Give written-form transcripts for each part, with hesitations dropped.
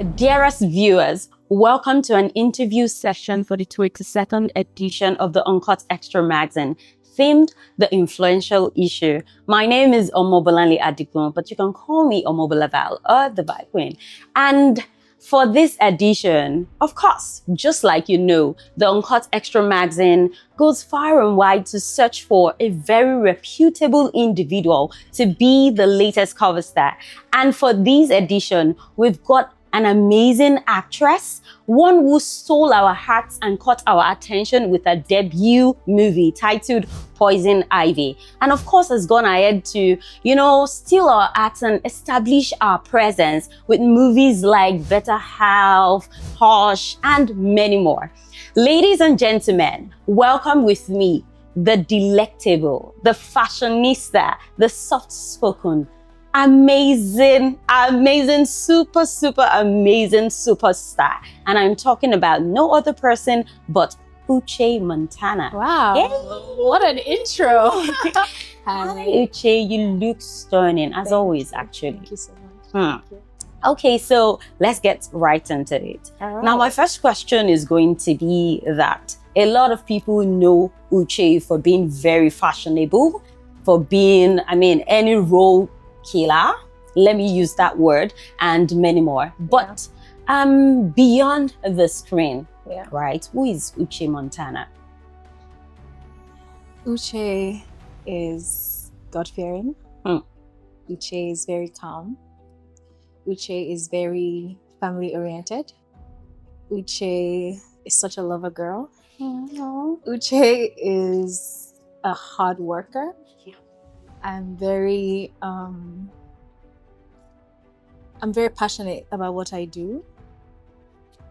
Dearest viewers, welcome to an interview session for the 22nd edition of the UncutXtra Magazine, themed The Influential Issue. My name is Omobolanle Adigun, but you can call me Omobolaval or the Vibe Queen. And for this edition, of course, just like you know, the UncutXtra Magazine goes far and wide to search for a very reputable individual to be the latest cover star. And for this edition, we've got an amazing actress, one who stole our hearts and caught our attention with a debut movie titled Poison Ivy. And of course has gone ahead to, steal our hearts and establish our presence with movies like Better Half, Hush, and many more. Ladies and gentlemen, welcome with me, the delectable, the fashionista, the soft-spoken, amazing, super amazing superstar. And I'm talking about no other person but Uche Montana. Wow, Yay. What an intro. Hi Uche, you look stunning as always, actually. Thank you so much. Thank you. Okay, so let's get right into it. Right. Now, my first question is going to be that a lot of people know Uche for being very fashionable, for being, any role killer, let me use that word, and many more. But beyond the screen, right, who is Uche Montana? Uche is God-fearing. Uche is very calm. Uche is very family-oriented. Uche is such a lover girl. Uche is a hard worker. I'm very passionate about what I do,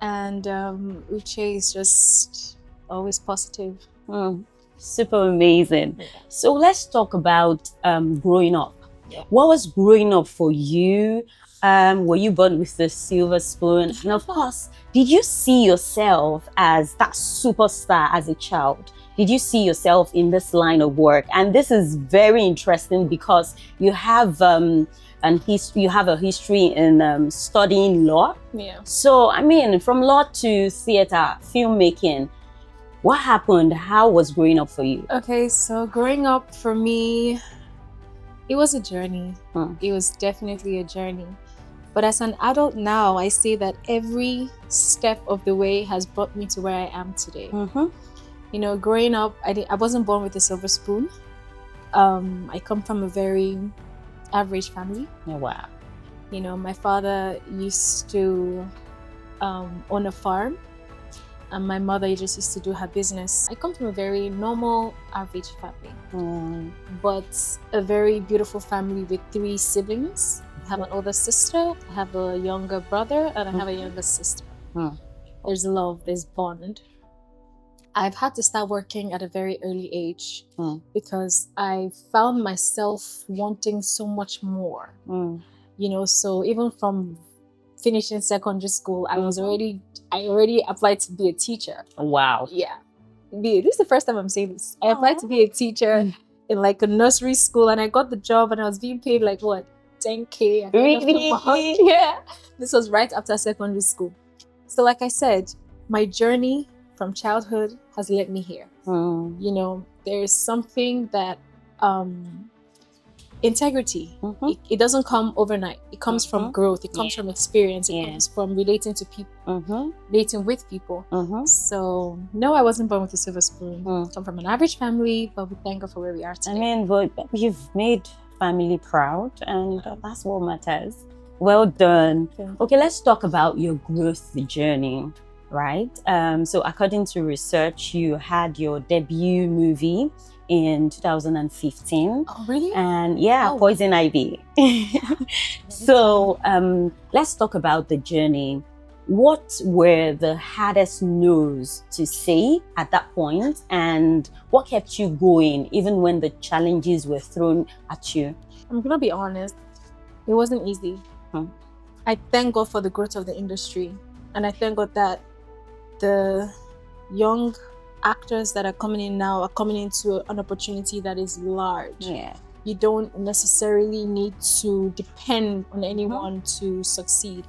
and Uche is just always positive. Super amazing. Yeah. So let's talk about growing up. Yeah. What was growing up for you? Were you born with the silver spoon? And of course, did you see yourself as that superstar as a child? Did you see yourself in this line of work? And this is very interesting because you have you have a history in studying law. Yeah. So from law to theater, filmmaking, what happened? How was growing up for you? Okay, so growing up for me, it was a journey. It was definitely a journey. But as an adult now, I say that every step of the way has brought me to where I am today. Growing up, I wasn't born with a silver spoon. I come from a very average family. Oh, wow. My father used to own a farm, and my mother just used to do her business. I come from a very normal, average family, but a very beautiful family with 3 siblings. I have an older sister, I have a younger brother, and I have a younger sister. There's love, there's bond. I've had to start working at a very early age because I found myself wanting so much more. So even from finishing secondary school, I already applied to be a teacher. Wow. Yeah. This is the first time I'm saying this. I applied to be a teacher in like a nursery school, and I got the job, and I was being paid like what, 10K? Really? Yeah. This was right after secondary school. So like I said, my journey from childhood has led me here. There's something that integrity. It doesn't come overnight. It comes from growth. It comes from experience. It comes from relating to people, relating with people. So no, I wasn't born with a silver spoon. I come from an average family, but we thank God for where we are today. But you've made family proud, and that's what matters. Well done. Okay, let's talk about your growth journey. Right? So according to research, you had your debut movie in 2015. Oh, really? And Poison Ivy. So let's talk about the journey. What were the hardest no's to say at that point, and what kept you going even when the challenges were thrown at you? I'm gonna be honest, it wasn't easy. I thank God for the growth of the industry, and I thank God that the young actors that are coming in now are coming into an opportunity that is large. Yeah. You don't necessarily need to depend on anyone to succeed.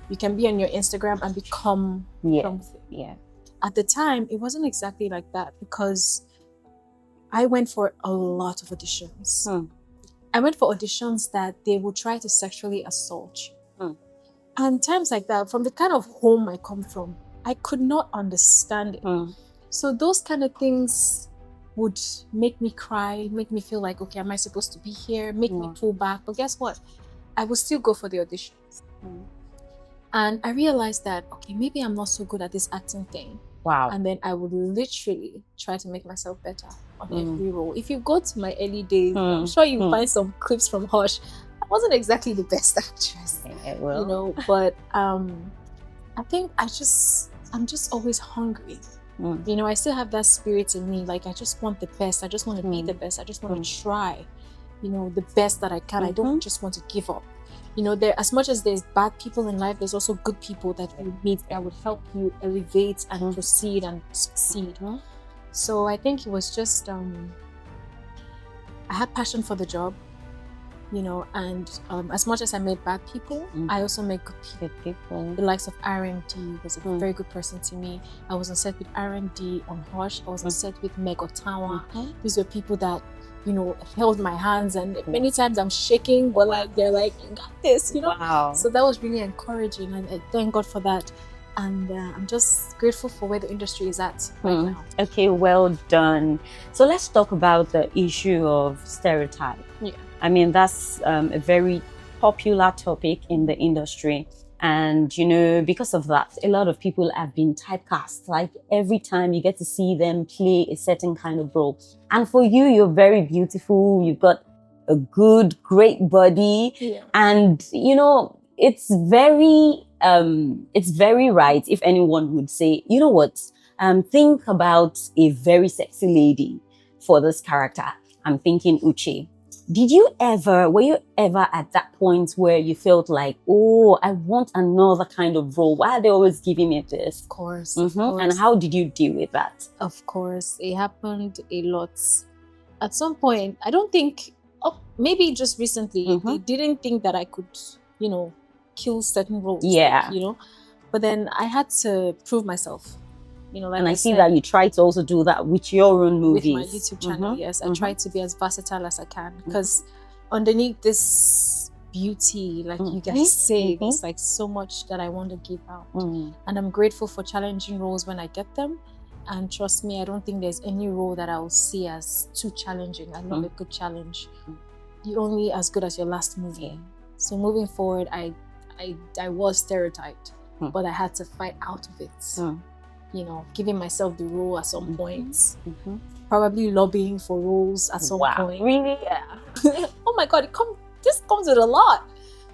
you can be on your Instagram and become something. Yeah. At the time, it wasn't exactly like that because I went for a lot of auditions. I went for auditions that they would try to sexually assault you. And times like that, from the kind of home I come from, I could not understand it. So those kind of things would make me cry, make me feel like, okay, am I supposed to be here? Make me pull back. But guess what? I would still go for the auditions. And I realized that, okay, maybe I'm not so good at this acting thing. Wow. And then I would literally try to make myself better on every role. If you go to my early days, I'm sure you'll find some clips from Hush. I wasn't exactly the best actress, you know, but I think I'm just always hungry. You know, I still have that spirit in me. Like, I just want the best. I just want to be the best. I just want to try, you know, the best that I can. I don't just want to give up. You know, as much as there's bad people in life, there's also good people that you meet that would help you elevate and proceed and succeed. So I think it was just, I had passion for the job, you know, and as much as I made bad people, I also made good people. The likes of R&D was a very good person to me. I was on set with R&D on Hush. I was on set with Meg Otawa. These were people that, you know, held my hands, and many times I'm shaking, but like they're like, you got this, you know. Wow. So that was really encouraging, and I thank God for that. And I'm just grateful for where the industry is at right now. Okay, well done. So let's talk about the issue of stereotype. I mean, that's a very popular topic in the industry. And, you know, because of that, a lot of people have been typecast. Like, every time you get to see them play a certain kind of role. And for you, you're very beautiful. You've got a good, great body. And, you know, it's very right if anyone would say, you know what, think about a very sexy lady for this character. I'm thinking Uche. Were you ever at that point where you felt like, oh, I want another kind of role? Why are they always giving me this? Of course. And how did you deal with that? Of course. It happened a lot. At some point, I don't think, maybe just recently, they didn't think that I could, you know, kill certain roles. Like, you know, but then I had to prove myself. You know, like and I see that you try to also do that with your own movies. With my YouTube channel, yes. I try to be as versatile as I can, because underneath this beauty, like you guys say, there's like so much that I want to give out. And I'm grateful for challenging roles when I get them. And trust me, I don't think there's any role that I will see as too challenging. I love a good challenge. You're only as good as your last movie. So moving forward, I was stereotyped, but I had to fight out of it. You know, giving myself the role at some points, probably lobbying for roles at some point. Really? Oh my God, this comes with a lot.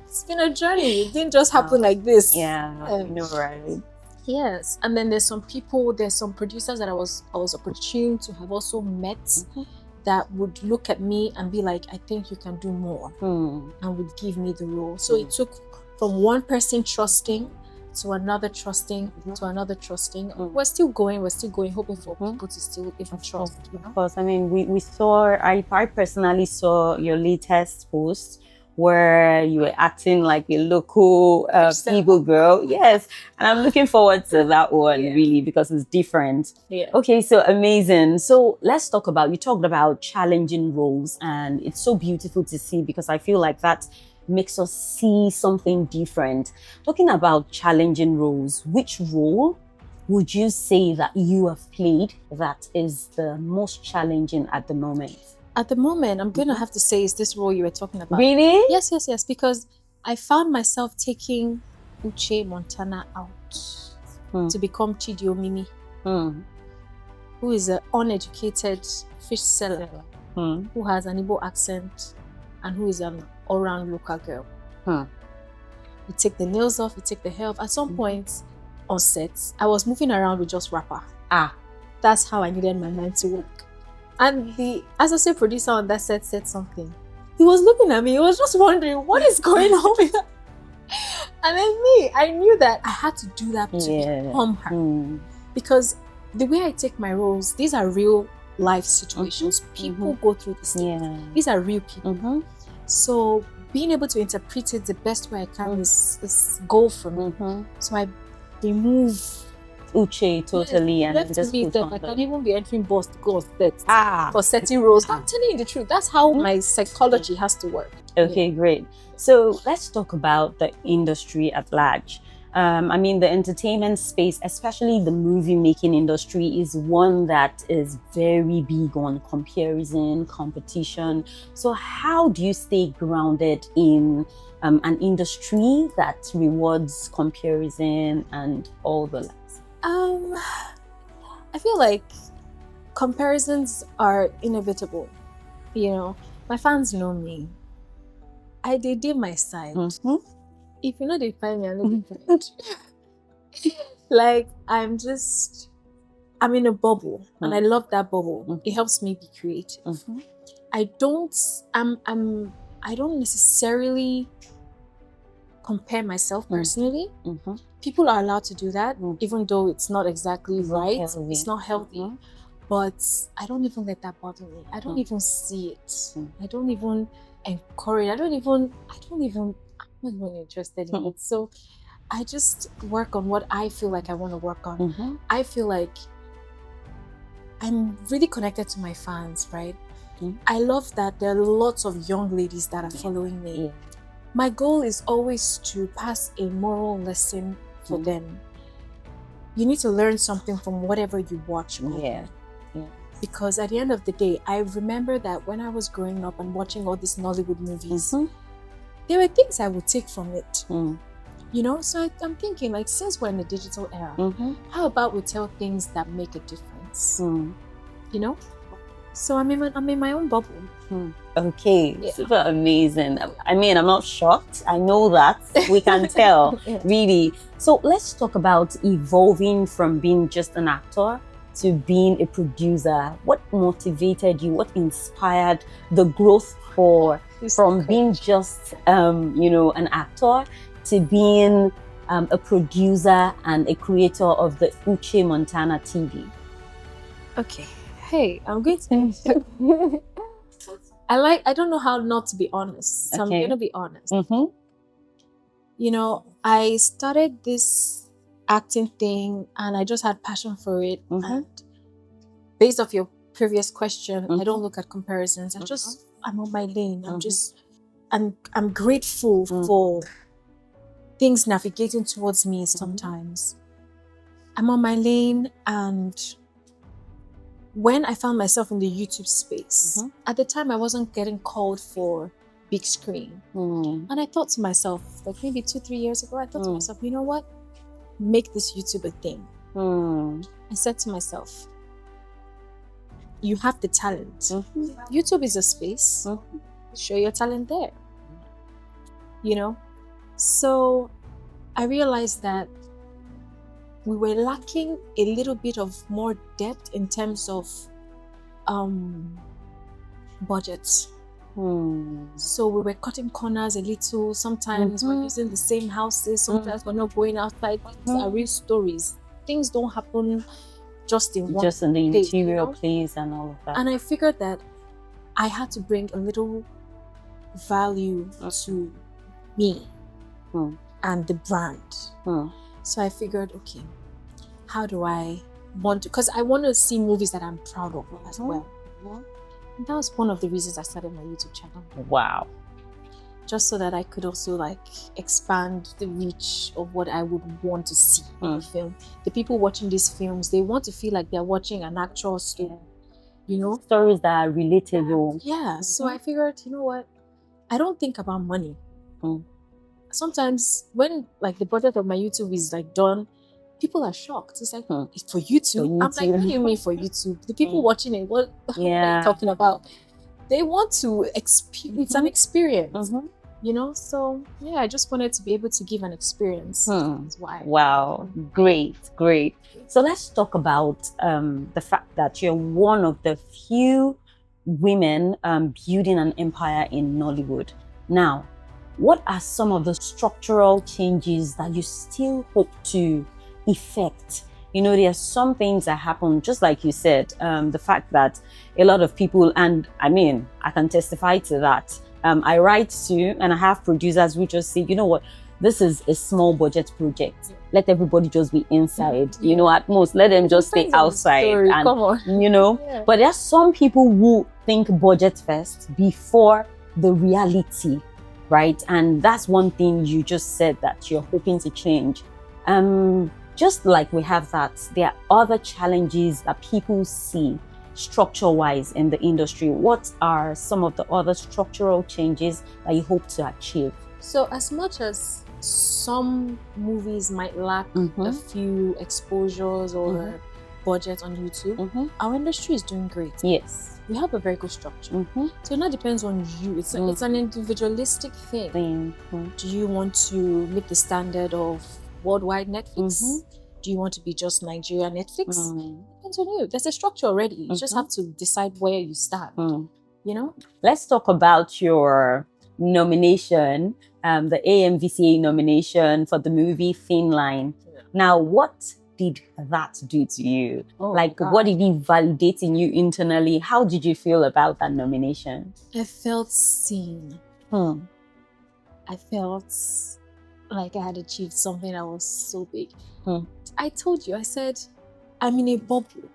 It's been a journey. It didn't just happen like this. Right. Yes, and then there's some producers that I was opportune to have also met that would look at me and be like, I think you can do more, and would give me the role. So it took from one person trusting to another trusting, to another trusting. We're still going, hoping for people to still even trust. You know? Of course, I mean, I personally saw your latest post where you were acting like a local Igbo girl. Yes, and I'm looking forward to that one, really, because it's different. Okay, so amazing. So let's talk about, you talked about challenging roles, and it's so beautiful to see, because I feel like that makes us see something different. Talking about challenging roles, which role would you say that you have played that is the most challenging at the moment? At the moment, I'm going to have to say is this role you were talking about. Really? Yes, because I found myself taking Uche Montana out to become Chidio Mimi, who is an uneducated fish seller, who has an Igbo accent, and who is an all-round local girl. You take the nails off, you take the hair off. At some point on sets, I was moving around with just rapper. That's how I needed my mind to work. And the associate producer on that set said something. He was looking at me, he was just wondering, what is going on with that? And then I knew that I had to do that to become her. Because the way I take my roles, these are real life situations. People go through this thing. These are real people. So being able to interpret it the best way I can is goal for me. So I remove Uche totally, and left just me put that on I can even be entering boss to go on set for certain certain roles. I'm telling you the truth. That's how my psychology has to work. Okay, great. So let's talk about the industry at large. I mean, the entertainment space, especially the movie making industry, is one that is very big on comparison, competition. So how do you stay grounded in an industry that rewards comparison and all the likes? I feel like comparisons are inevitable. You know, my fans know me. They did my side. If you know they find me, I know they find. Like I'm in a bubble, and I love that bubble. It helps me be creative. I don't necessarily compare myself personally. People are allowed to do that, even though it's not exactly right. It's not healthy. But I don't even let that bother me. I don't even see it. I don't even encourage. I'm not even interested in it. So I just work on what I feel like I want to work on. I feel like I'm really connected to my fans, right? I love that there are lots of young ladies that are following me. My goal is always to pass a moral lesson for them. You need to learn something from whatever you watch. Because at the end of the day, I remember that when I was growing up and watching all these Nollywood movies, there were things I would take from it. You know, so I'm thinking, like, since we're in the digital era, how about we tell things that make a difference? You know? So I'm in my own bubble. Okay, super amazing. I mean, I'm not shocked. I know that. We can tell, really. So let's talk about evolving from being just an actor to being a producer. What motivated you? What inspired the growth from being just, an actor to being a producer and a creator of the Uche Montana TV? Okay. Hey, I'm going to... I don't know how not to be honest. So I'm going to be honest. You know, I started this acting thing and I just had passion for it. And based off your previous question, I don't look at comparisons. I'm on my lane. I'm grateful for things navigating towards me sometimes. I'm on my lane, and when I found myself in the YouTube space, at the time I wasn't getting called for big screen. And I thought to myself, like maybe 2-3 years ago, I thought to myself, you know what? Make this YouTube a thing. I said to myself, you have the talent. YouTube is a space. Show your talent there. You know? So I realized that we were lacking a little bit of more depth in terms of budgets. So we were cutting corners a little. Sometimes we're using the same houses. Sometimes we're not going outside. These are real stories. Things don't happen just in one just in the place, interior place and all of that. And I figured that I had to bring a little value to me and the brand. So I figured, okay, how do I want to, because I want to see movies that I'm proud of as well. And that was one of the reasons I started my YouTube channel. Wow. Just so that I could also like expand the reach of what I would want to see in a film. The people watching these films, they want to feel like they're watching an actual story, you know? Stories that are relatable. Yeah, so I figured, you know what? I don't think about money. Sometimes when like the budget of my YouTube is like done, people are shocked. It's like, it's for YouTube. I'm like, what do you mean for YouTube? The people watching it, what are you talking about? They want to experience, it's an experience, you know? So yeah, I just wanted to be able to give an experience. That's why. Wow, great. So let's talk about the fact that you're one of the few women building an empire in Nollywood. Now, what are some of the structural changes that you still hope to effect? You know, there are some things that happen, just like you said, the fact that a lot of people, and I mean, I can testify to that, I write to, and I have producers who just say, you know what, this is a small budget project. Let everybody just be inside. You know, at most, let them just stay outside. And, come on. you know, but there are some people who think budget first before the reality, right? And that's one thing you just said that you're hoping to change. Just like we have that, there are other challenges that people see structure-wise in the industry. What are some of the other structural changes that you hope to achieve? So as much as some movies might lack a few exposures or budget on YouTube, our industry is doing great. Yes. We have a very good structure. So it not depends on you. It's an individualistic thing. Do you want to meet the standard of worldwide Netflix? Do you want to be just Nigeria Netflix? Depends on you. There's a structure already. You just have to decide where you start. You know? Let's talk about your nomination, the AMVCA nomination for the movie Thin Line. Now, what did that do to you? What did it validate in you internally? How did you feel about that nomination? I felt seen. I felt like I had achieved something that was so big. I told you, I said, I'm in a bubble.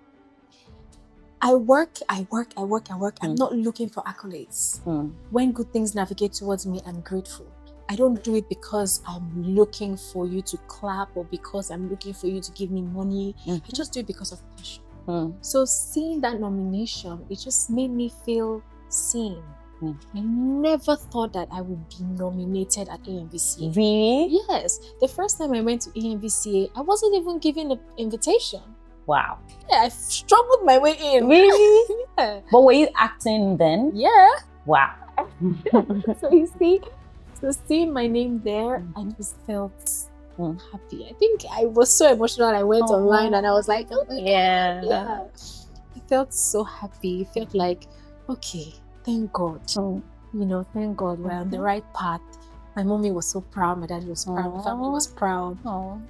I work. I'm not looking for accolades. When good things navigate towards me, I'm grateful. I don't do it because I'm looking for you to clap or because I'm looking for you to give me money. I just do it because of passion. So seeing that nomination, it just made me feel seen. I never thought that I would be nominated at AMVCA. Really? Yes. The first time I went to AMVCA, I wasn't even given an invitation. Wow. Yeah, I struggled my way in. Really? Yeah. But were you acting then? Yeah. Wow. So you see, so seeing my name there, I just felt happy. I think I was so emotional. I went online and I was like, oh my God. I felt so happy. It felt like, okay, thank God. You know, thank God we're on the right path. My mommy was so proud. My daddy was proud. My family was proud.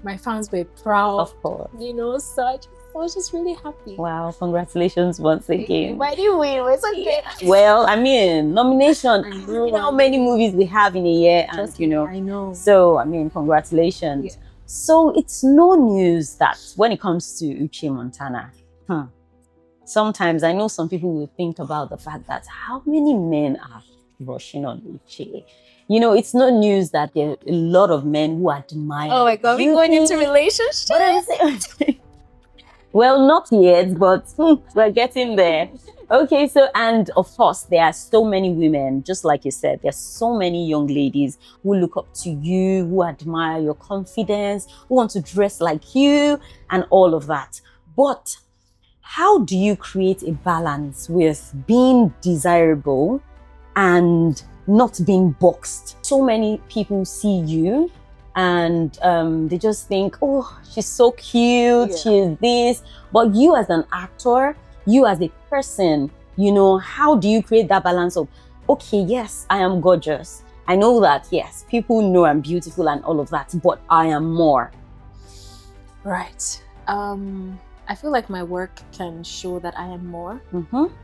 My fans were proud. Of course. You know, so I was just really happy. Wow, congratulations once again. Why did you win? It's okay. Well, I mean, nomination. You know how many movies we have in a year, and you know. I know. So, I mean, congratulations. Yeah. So, it's no news that when it comes to Uche Montana, sometimes I know some people will think about the fact that how many men are rushing on Uche. You know, it's no news that there are a lot of men who admire. Oh my God, we're going into relationships. What am I saying? Well, not yet, but we're getting there. Okay, so, and of course, there are so many women, just like you said, there's so many young ladies who look up to you, who admire your confidence, who want to dress like you, and all of that. But how do you create a balance with being desirable and not being boxed? So many people see you and they just think, oh, she's so cute, she's this. But you as an actor, you as a person, you know, how do you create that balance of, okay, yes, I am gorgeous. I know that, yes, people know I'm beautiful and all of that, but I am more. Right. I feel like my work can show that I am more.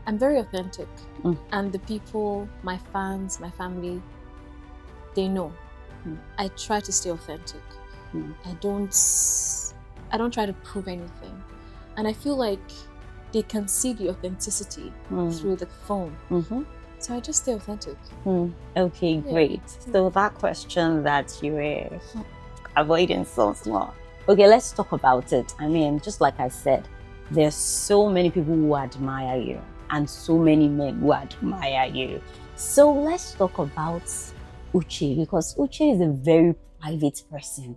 I'm very authentic. And the people, my fans, my family, they know. I try to stay authentic. I don't try to prove anything. And I feel like they can see the authenticity through the phone. So I just stay authentic. Okay, great. So that question that you were avoiding so small. Okay, let's talk about it. I mean, just like I said, there's so many people who admire you and so many men who admire you. So let's talk about Uche, because Uche is a very private person.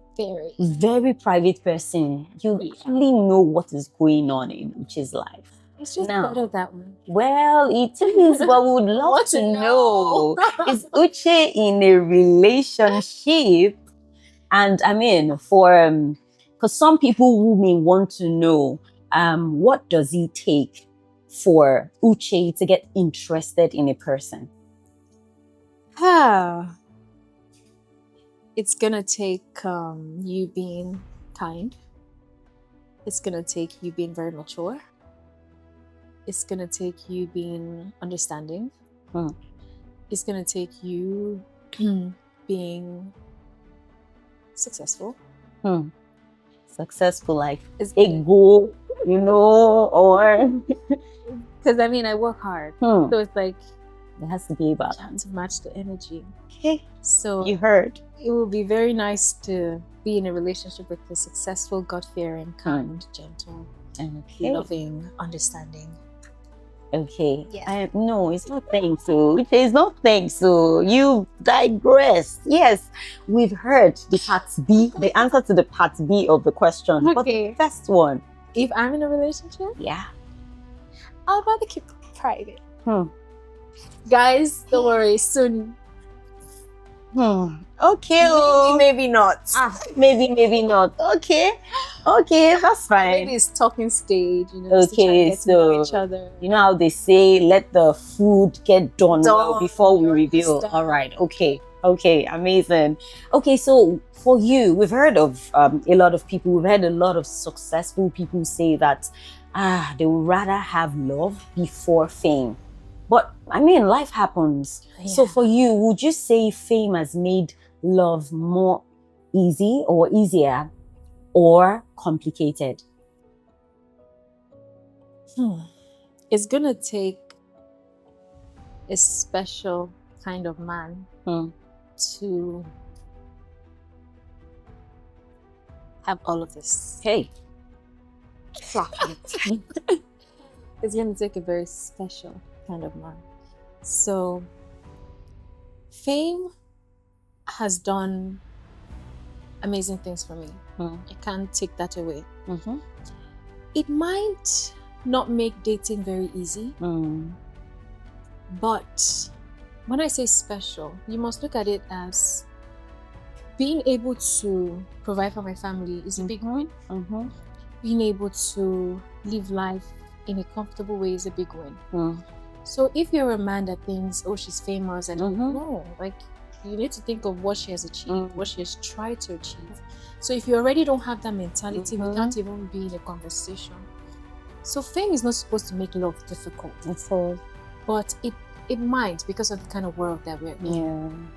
Very private person. You really know what is going on in Uche's life. It's just better that way. Well, it is, but we would love to know. Is Uche in a relationship? And I mean, because some people who may want to know, what does it take for Uche to get interested in a person? It's gonna take you being kind. It's gonna take you being very mature. It's gonna take you being understanding. it's gonna take you being successful. Successful, like It's a goal, you know, or because I mean I work hard, so it's like it has to be about you have to match the energy. Okay, So you heard. it would be very nice to be in a relationship with a successful, God-fearing, kind, gentle, loving, understanding. Okay. Yeah. No, it's not thanks. So it's not thanks. So you digress. Yes, we've heard the part B, the answer to the part B of the question. Okay. But the first one. If I'm in a relationship, Yeah. I'd rather keep it private. Guys, don't worry, soon. Okay. Maybe not. Maybe not. Okay, that's fine. Maybe it's talking stage, you know. Okay, to know each other. You know how they say, let the food get done well before we reveal. All right. Okay, amazing. Okay, so for you, we've heard of a lot of people. We've heard a lot of successful people say that they would rather have love before fame. But I mean, life happens. Yeah. So for you, would you say fame has made love more easy or easier or complicated? It's gonna take a special kind of man to have all of this. Hey. It's gonna take a very special kind of man. So fame has done amazing things for me. I can't take that away. It might not make dating very easy, but when I say special, you must look at it as being able to provide for my family is a big win. Being able to live life in a comfortable way is a big win. So if you're a man that thinks, oh, she's famous, and no, like you need to think of what she has achieved, what she has tried to achieve. So if you already don't have that mentality, we can't even be in a conversation. So fame is not supposed to make love difficult. But it might, because of the kind of world that we're in.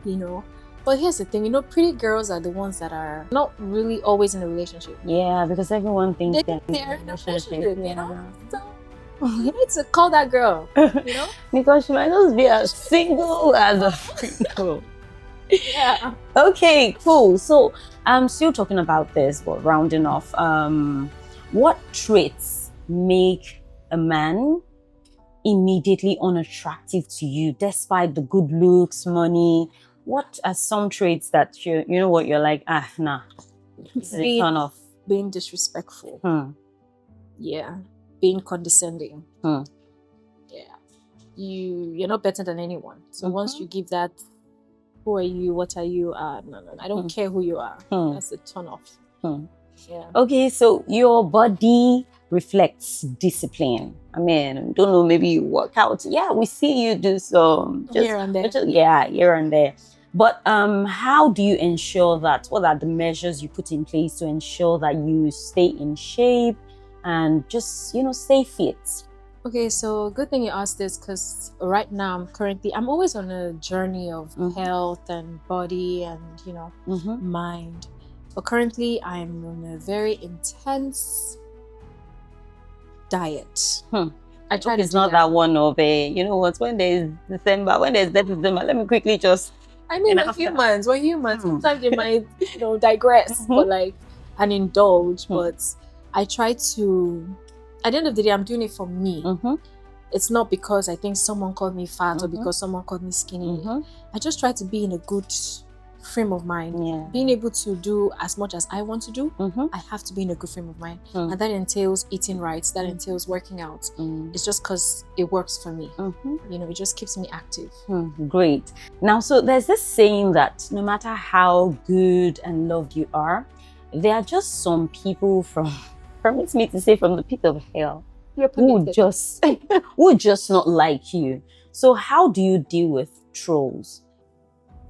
You know? But here's the thing, you know, pretty girls are the ones that are not really always in a relationship. Yeah, because everyone thinks they're in a relationship, you know? So you need to call that girl, you know? Because she might just be as single as a single. Yeah. Okay, cool. So I'm still talking about this, but rounding off, what traits make a man immediately unattractive to you, despite the good looks, money? What are some traits that you know what, you're like, nah, it's a turn off? Being disrespectful. Yeah. Being condescending. Yeah. You're not better than anyone. So once you give that, who are you, what are you, no, I don't care who you are. That's a turn off. Yeah. Okay, so your body reflects discipline. I mean, don't know, maybe you work out. Yeah, we see you do some here and there. Here and there. But how do you ensure that? What are the measures you put in place to ensure that you stay in shape and just, you know, stay fit? Okay, so good thing you asked this, because right now I'm always on a journey of health and body and, you know, mind. But currently I'm on a very intense diet. I try to. It's not that one of a, you know what, when there's December, let me quickly just. I mean, we're humans. Sometimes they might, you know, digress, but like, and indulge. But I try to, at the end of the day, I'm doing it for me. It's not because I think someone called me fat or because someone called me skinny. I just try to be in a good frame of mind. Being able to do as much as I want to do, I have to be in a good frame of mind. And that entails eating right, that entails working out. It's just because it works for me. You know, it just keeps me active. Great. Now, so there's this saying that no matter how good and loved you are, there are just some people permits me to say, from the pit of hell, who just not like you. So how do you deal with trolls?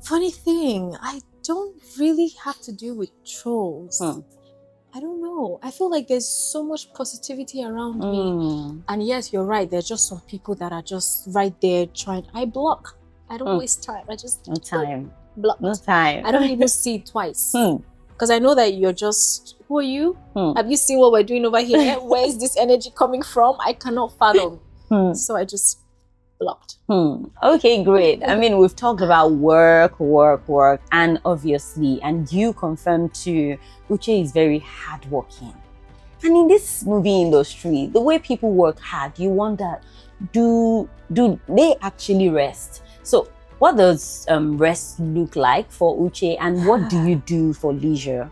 Funny thing, I don't really have to deal with trolls. I don't know. I feel like there's so much positivity around me. And yes, you're right. There's just some people that are just right there trying. I block. I don't waste time. I just No time. blocked. No time. I don't even see it twice. Hmm. Because I know that you're just, who are you? Have you seen what we're doing over here? Where is this energy coming from? I cannot fathom. So I just blocked. Okay, great. I mean, we've talked about work, and obviously, and you confirmed too, Uche is very hardworking. And in this movie industry, the way people work hard, you wonder, do they actually rest? So what does rest look like for Uche, and what do you do for leisure?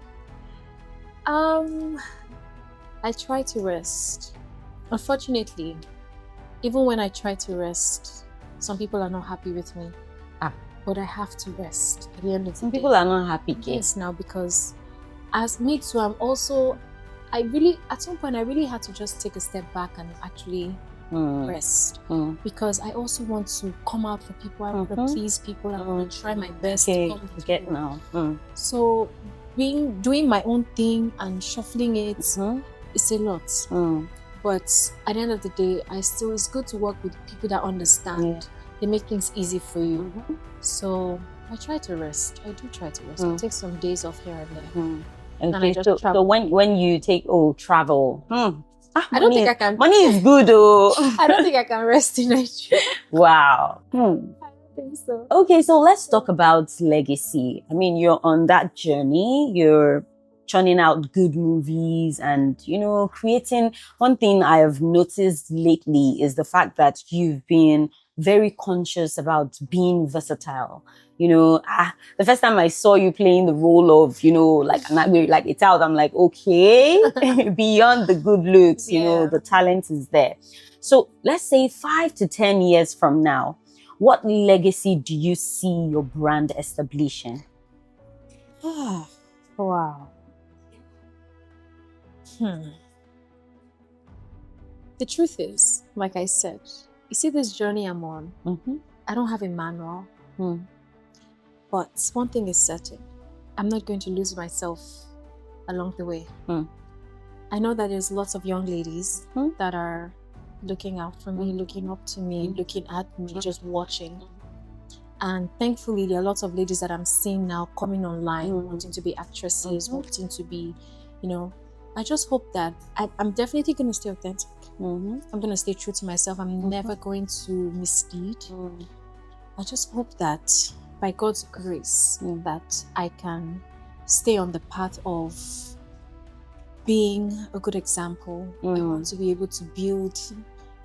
I try to rest. Unfortunately, even when I try to rest, some people are not happy with me. But I have to rest at the end of the day. Some people are not happy, Kay. Yes, now, because as me too, at some point, I really had to just take a step back and actually rest. Because I also want to come out for people. I want to please people. I want to try my best to come to get now. So doing my own thing and shuffling it, it's a lot. But at the end of the day, it's good to work with people that understand. They make things easy for you. So I try to rest. I do try to rest. I take some days off here and there. Okay, so when you take travel, I don't think I can. Money is good, though. I don't think I can rest in Nigeria. Wow. I don't think so. Okay, so let's talk about legacy. I mean, you're on that journey. You're churning out good movies and, creating. One thing I have noticed lately is the fact that you've been very conscious about being versatile. The first time I saw you playing the role of, like a child, I'm like, okay, beyond the good looks, the talent is there. So let's say 5 to 10 years from now, what legacy do you see your brand establishing? Wow. The truth is, like I said, you see this journey I'm on, I don't have a manual. But one thing is certain, I'm not going to lose myself along the way. I know that there's lots of young ladies that are looking out for me, looking up to me, looking at me, just watching. And thankfully, there are lots of ladies that I'm seeing now coming online, wanting to be actresses, wanting to be, I just hope that I'm definitely going to stay authentic. I'm going to stay true to myself. I'm never going to mislead. I just hope that by God's grace, that I can stay on the path of being a good example. I want to be able to build.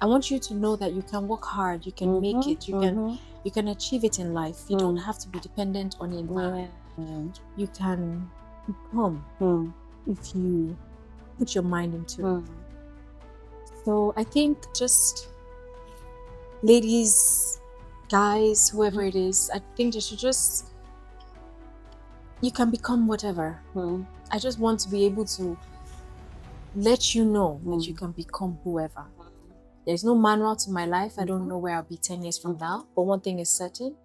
I want you to know that you can work hard, you can make it, you can achieve it in life. You don't have to be dependent on a man. You can become if you put your mind into it. So I think just ladies, guys, whoever it is, I think they should you can become whatever. I just want to be able to let you know that you can become whoever. There's no manual to my life. I don't know where I'll be 10 years from now. But one thing is certain,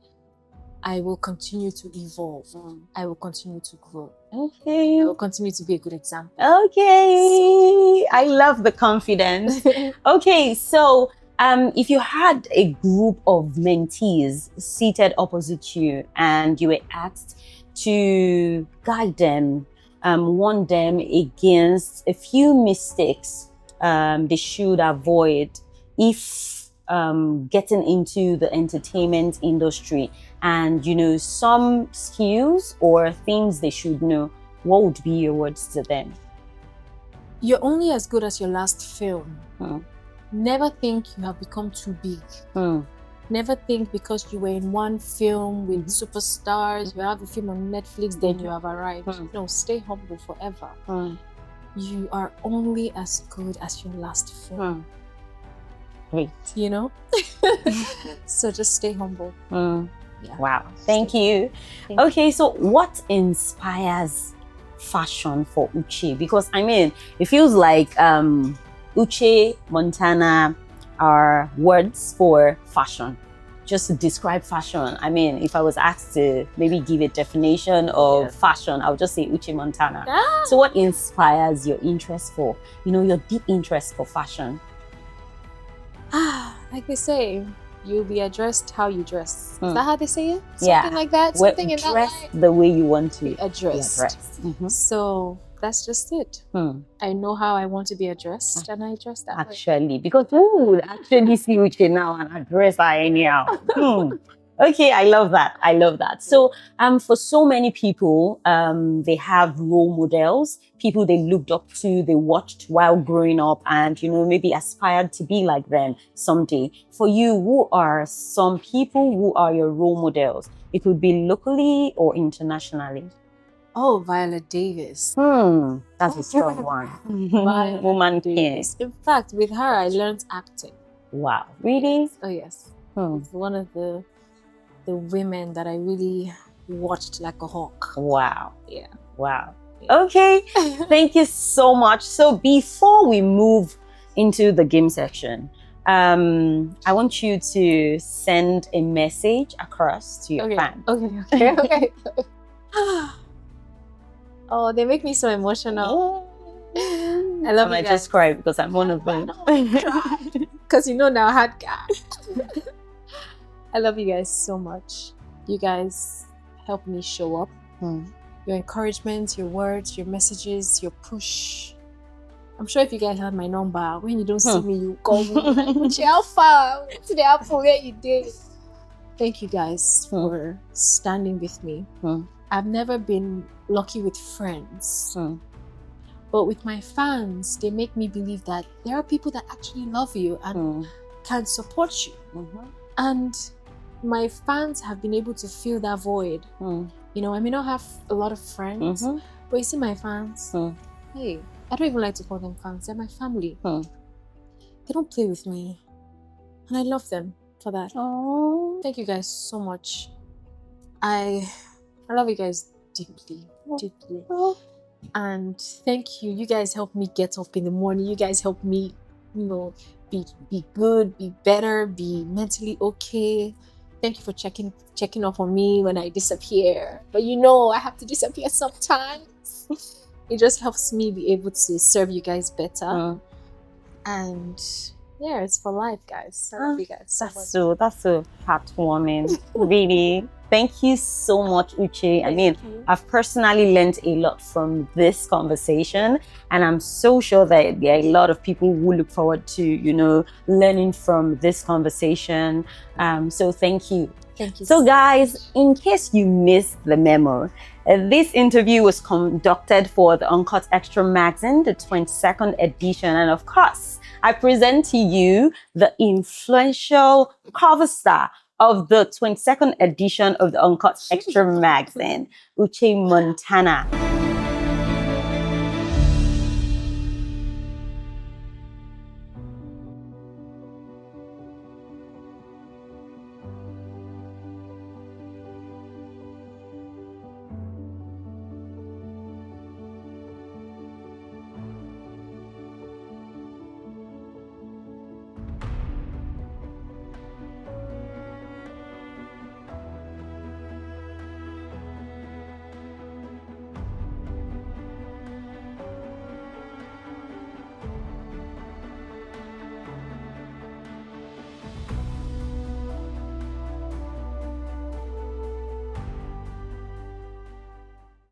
I will continue to evolve. I will continue to grow. Okay. I will continue to be a good example. Okay. I love the confidence. Okay, so if you had a group of mentees seated opposite you and you were asked to guide them, warn them against a few mistakes they should avoid if getting into the entertainment industry, and some skills or things they should know, what would be your words to them? You're only as good as your last film. Never think you have become too big. Never think because you were in one film with superstars, you have a film on Netflix, then you have arrived. No, stay humble forever. You are only as good as your last film. Great. So just stay humble. Yeah. Wow. Thank you. Okay, so what inspires fashion for Uche? Because I mean, it feels like Uche Montana are words for fashion. Just to describe fashion. I mean, if I was asked to maybe give a definition of fashion, I would just say Uche Montana. So what inspires your interest for, your deep interest for fashion? Like they say, you'll be addressed how you dress. Is that how they say it? Something Yeah. like that. Something in that Dress line. the way you want to Be addressed. So that's just it. I know how I want to be addressed, and I dress that way. Actually, because who would actually see Uche now and address her anyhow? Okay, I love that. I love that. So, for so many people, they have role models, people they looked up to, they watched while growing up, and maybe aspired to be like them someday. For you, who are some people who are your role models? It could be locally or internationally. Oh, Viola Davis. That's a strong one. Woman Davis. In fact, with her, I learned acting. Wow, really? Oh yes. It's one of the women that I really watched like a hawk. Wow. Yeah. Wow. Okay. Thank you so much. So before we move into the game section, I want you to send a message across to your fans. Okay. Oh, they make me so emotional. I love you guys. I just cry because I'm one of them. Because now I had I love you guys so much. You guys help me show up. Your encouragement, your words, your messages, your push. I'm sure if you guys had my number, when you don't see me, you call me. Uche, how far? To the apple where you did. Thank you guys for standing with me. I've never been lucky with friends. But with my fans, they make me believe that there are people that actually love you and can support you. And my fans have been able to fill that void. I may not have a lot of friends, but you see my fans, hey, I don't even like to call them fans, they're my family. They don't play with me. And I love them for that. Thank you guys so much. I love you guys deeply. And thank you. You guys help me get up in the morning. You guys help me, be good, be better, be mentally okay. Thank you for checking up on me when I disappear. But I have to disappear sometimes. It just helps me be able to serve you guys better. And yeah, it's for life, guys. I love you guys. That's so heartwarming. Really. Thank you so much, Uche. I mean, I've personally learned a lot from this conversation, and I'm so sure that there are a lot of people who look forward to, learning from this conversation. So thank you. Thank you. So guys, in case you missed the memo, this interview was conducted for the UncutXtra Magazine, the 22nd edition, and of course, I present to you the influential cover star of the 22nd edition of the UncutXtra Magazine, Uche Montana.